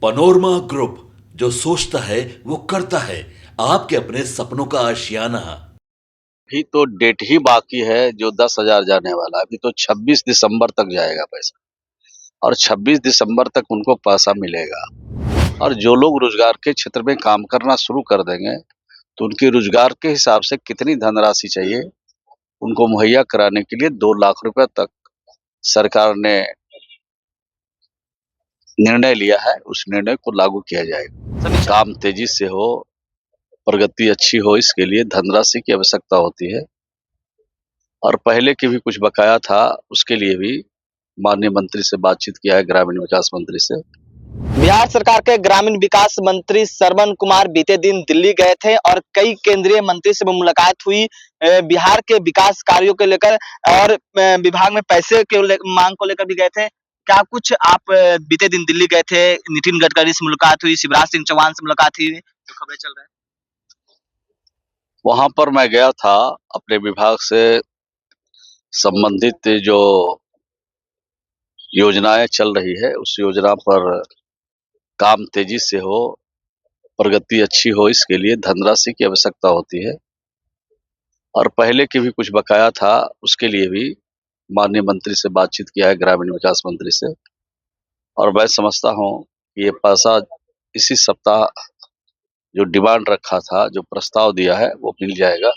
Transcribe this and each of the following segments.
Panorama group, जो सोचता है वो करता है। आपके अपने सपनों का आशियाना। अभी तो डेट ही बाकी है जो 10,000 जाने वाला है। अभी तो 26 दिसंबर तक जाएगा पैसा, और 26 दिसंबर तक उनको पैसा मिलेगा। और जो लोग रोजगार के क्षेत्र में काम करना शुरू कर देंगे तो उनके रोजगार के हिसाब से कितनी धनराशि चाहिए उनको मुहैया कराने के लिए 2 लाख रुपए तक सरकार ने निर्णय लिया है। उस निर्णय को लागू किया जाएगा। काम तेजी से हो, प्रगति अच्छी हो, इसके लिए धनराशि की आवश्यकता होती है। और पहले के भी कुछ बकाया था, उसके लिए भी माननीय मंत्री से बातचीत किया है, ग्रामीण विकास मंत्री से। बिहार सरकार के ग्रामीण विकास मंत्री श्रवण कुमार बीते दिन दिल्ली गए थे और कई केंद्रीय मंत्री से मुलाकात हुई। बिहार के विकास कार्यों को लेकर और विभाग में पैसे के मांग को लेकर भी गए थे। क्या कुछ आप बीते दिन दिल्ली गए थे, नितिन गडकरी से मुलाकात हुई, शिवराज सिंह चौहान से मुलाकात हुई, जो खबरें चल रही है? वहां पर मैं गया था, अपने विभाग से संबंधित जो योजनाएं चल रही है उस योजना पर काम तेजी से हो, प्रगति अच्छी हो, इसके लिए धनराशि की आवश्यकता होती है। और पहले के भी कुछ बकाया था, उसके लिए भी माननीय मंत्री से बातचीत किया है, ग्रामीण विकास मंत्री से। और मैं समझता हूँ कि ये पैसा इसी सप्ताह जो डिमांड रखा था, जो प्रस्ताव दिया है, वो मिल जाएगा।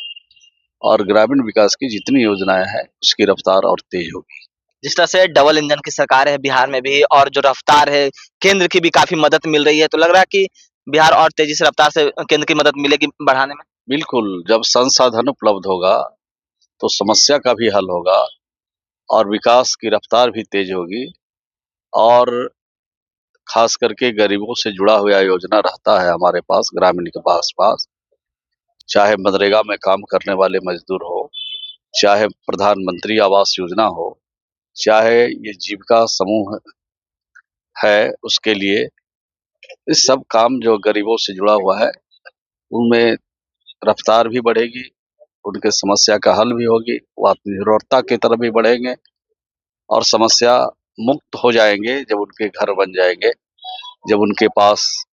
और ग्रामीण विकास की जितनी योजनाएं हैं उसकी रफ्तार और तेज होगी। जिस तरह से डबल इंजन की सरकार है बिहार में भी, और जो रफ्तार है केंद्र की भी काफी मदद मिल रही है, तो लग रहा है कि बिहार और तेजी से रफ्तार से केंद्र की मदद मिलेगी बढ़ाने में। बिल्कुल, जब संसाधन उपलब्ध होगा तो समस्या का भी हल होगा और विकास की रफ्तार भी तेज होगी। और खास करके गरीबों से जुड़ा हुआ योजना रहता है हमारे पास, ग्रामीण के पास, चाहे मनरेगा में काम करने वाले मजदूर हो, चाहे प्रधानमंत्री आवास योजना हो, चाहे ये जीविका समूह है उसके लिए, इस सब काम जो गरीबों से जुड़ा हुआ है उनमें रफ्तार भी बढ़ेगी, उनके समस्या का हल भी होगी, वो आत्मनिर्भरता की तरफ भी बढ़ेंगे और समस्या मुक्त हो जाएंगे। जब उनके घर बन जाएंगे, जब उनके पास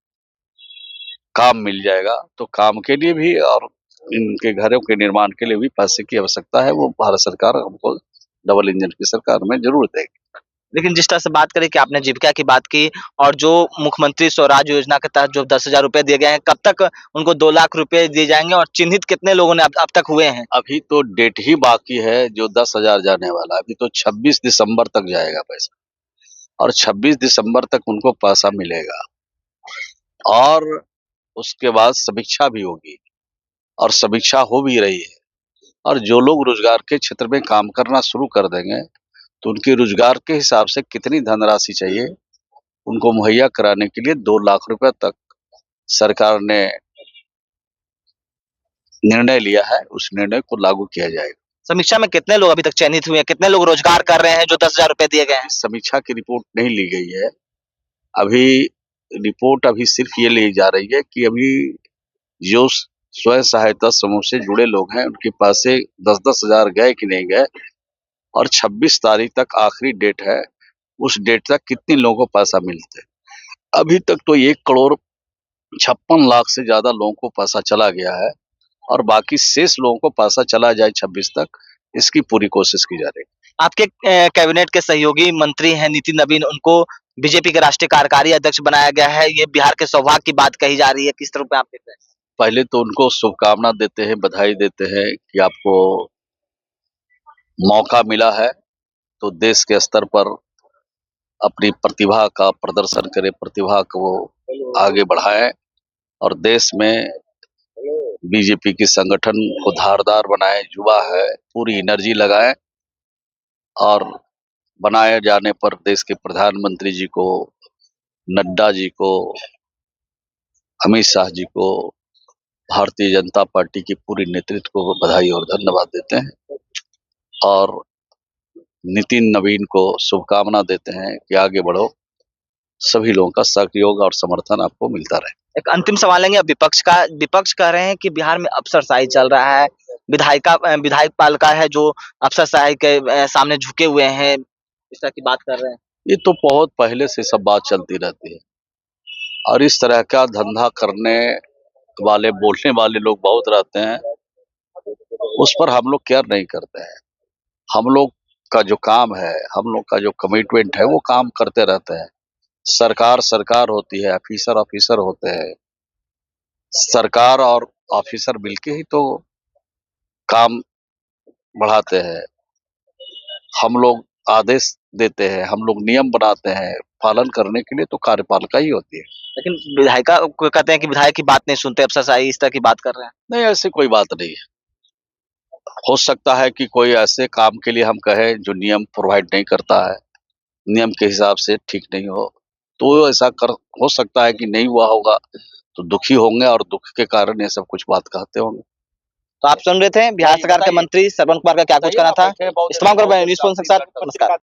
काम मिल जाएगा, तो काम के लिए भी और इनके घरों के निर्माण के लिए भी पैसे की आवश्यकता है। वो भारत सरकार हमको डबल इंजन की सरकार में जरूर देगी। लेकिन जिस तरह से बात करें कि आपने जीविका की बात की, और जो मुख्यमंत्री स्वराज योजना के तहत जो 10,000 रुपए दिए गए हैं, कब तक उनको 2 लाख रुपए दिए जाएंगे और चिन्हित कितने लोगों ने अब तक हुए हैं? अभी तो डेट ही बाकी है जो 10,000 जाने वाला है। अभी तो 26 दिसंबर तक जाएगा पैसा, और 26 दिसंबर तक उनको पैसा मिलेगा। और उसके बाद समीक्षा भी होगी, और समीक्षा हो भी रही है। और जो लोग रोजगार के क्षेत्र में काम करना शुरू कर देंगे तो उनके रोजगार के हिसाब से कितनी धनराशि चाहिए उनको मुहैया कराने के लिए 2 लाख रुपए तक सरकार ने निर्णय लिया है। उस निर्णय को लागू किया जाएगा। समीक्षा में कितने लोग अभी तक चयनित हुए हैं? कितने लोग रोजगार कर रहे हैं जो 10,000 रुपए दिए गए हैं? समीक्षा की रिपोर्ट नहीं ली गई है अभी। रिपोर्ट अभी सिर्फ ये ली जा रही है कि अभी जो स्वयं सहायता समूह से जुड़े लोग हैं उनके पास से 10-10 हजार गए कि नहीं गए, और 26 तारीख तक आखिरी डेट है, उस डेट तक कितने लोगों को पैसा मिलते हैं। अभी तक तो 1,56,00,000 से ज्यादा लोगों को पैसा चला गया है, और बाकी शेष लोगों को पैसा चला जाए 26 तक, इसकी पूरी कोशिश की जा रही है। आपके कैबिनेट के सहयोगी मंत्री हैं नितिन नवीन, उनको बीजेपी के राष्ट्रीय कार्यकारी अध्यक्ष बनाया गया है। ये बिहार के सौभाग्य की बात कही जा रही है, किस तरह पे आप देख रहे हैं? पहले तो उनको शुभकामना देते हैं, बधाई देते हैं कि आपको मौका मिला है तो देश के स्तर पर अपनी प्रतिभा का प्रदर्शन करें, प्रतिभा को आगे बढ़ाएं और देश में बीजेपी के संगठन को धारदार बनाएं। युवा है, पूरी एनर्जी लगाएं, और बनाए जाने पर देश के प्रधानमंत्री जी को, नड्डा जी को, अमित शाह जी को, भारतीय जनता पार्टी की पूरी नेतृत्व को बधाई और धन्यवाद देते हैं, और नितिन नवीन को शुभकामना देते हैं कि आगे बढ़ो, सभी लोगों का सहयोग और समर्थन आपको मिलता रहे। एक अंतिम सवाल लेंगे अब विपक्ष का। विपक्ष कह रहे हैं कि बिहार में अफसरशाही चल रहा है, विधायक पालिका है जो अफसरशाही के सामने झुके हुए हैं, इस तरह की बात कर रहे हैं। ये तो बहुत पहले से सब बात चलती रहती है। और इस तरह का धंधा करने वाले, बोलने वाले लोग बहुत रहते हैं। उस पर हम लोग केयर नहीं करते हैं। हम लोग का जो काम है, हम लोग का जो कमिटमेंट है, वो काम करते रहते हैं। सरकार सरकार होती है, ऑफिसर ऑफिसर होते हैं। सरकार और ऑफिसर मिलके ही तो काम बढ़ाते हैं। हम लोग आदेश देते हैं, हम लोग नियम बनाते हैं, पालन करने के लिए तो कार्यपालिका ही होती है। लेकिन विधायिका को कहते हैं कि विधायक की बात नहीं सुनते, अफसरशाही इस तरह की बात कर रहे हैं। नहीं, ऐसी कोई बात नहीं है। हो सकता है कि कोई ऐसे काम के लिए हम कहें जो नियम प्रोवाइड नहीं करता है, नियम के हिसाब से ठीक नहीं हो, तो ऐसा कर हो सकता है कि नहीं हुआ होगा, तो दुखी होंगे और दुःख के कारण ये सब कुछ बात कहते होंगे। तो आप सुन रहे थे बिहार सरकार के मंत्री श्रवण कुमार का क्या कुछ कहना था। इस तमाम खबरों पर न्यूज़ के साथ नमस्कार।